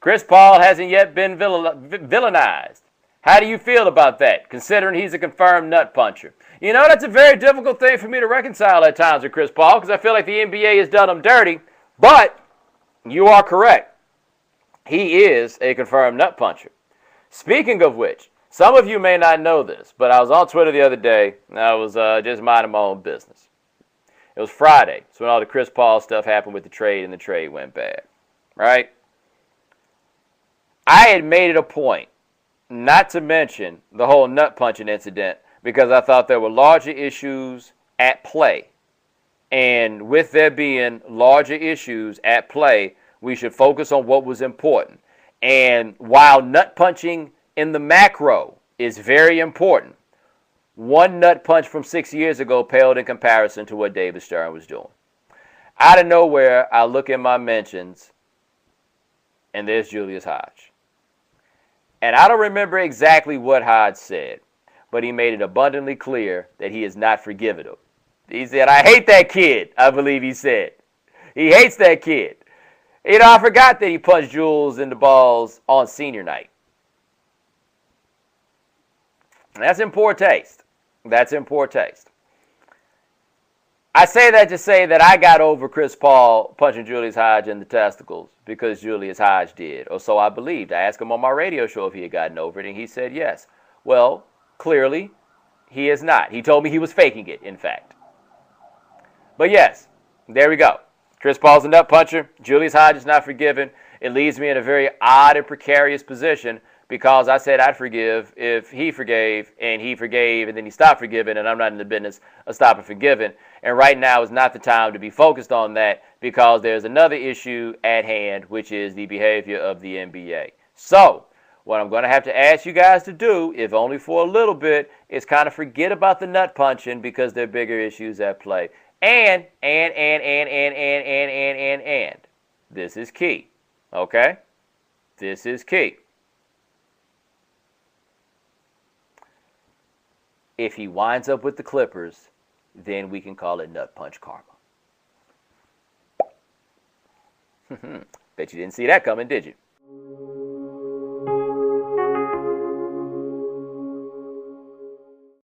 Chris Paul hasn't yet been villainized. How do you feel about that, considering he's a confirmed nut puncher? You know, that's a very difficult thing for me to reconcile at times with Chris Paul, because I feel like the NBA has done him dirty. But you are correct. He is a confirmed nut puncher. Speaking of which, some of you may not know this, but I was on Twitter the other day, and I was just minding my own business. It was Friday. It's when all the Chris Paul stuff happened with the trade, and the trade went bad. Right? I had made it a point not to mention the whole nut punching incident because I thought there were larger issues at play. And with there being larger issues at play, we should focus on what was important. And while nut punching in the macro is very important, one nut punch from 6 years ago paled in comparison to what David Stern was doing. Out of nowhere, I look at my mentions, and there's Julius Hodge. And I don't remember exactly what Hodge said, but he made it abundantly clear that he is not forgiving him. He said, I hate that kid, I believe he said. He hates that kid. You know, I forgot that he punched Jules in the balls on senior night. That's in poor taste. That's in poor taste. I say that to say that I got over Chris Paul punching Julius Hodge in the testicles because Julius Hodge did, or so I believed. I asked him on my radio show if he had gotten over it, and he said yes. Well, clearly, he is not. He told me he was faking it, in fact. But yes, there we go. Chris Paul's a nut puncher. Julius Hodge is not forgiven. It leaves me in a very odd and precarious position because I said I'd forgive if he forgave, and then he stopped forgiving, and I'm not in the business of stopping forgiving. And right now is not the time to be focused on that because there's another issue at hand, which is the behavior of the NBA. So what I'm going to have to ask you guys to do, if only for a little bit, is kind of forget about the nut punching because there are bigger issues at play. And this is key, okay? This is key. If he winds up with the Clippers, then we can call it nut punch karma. Bet you didn't see that coming, did you?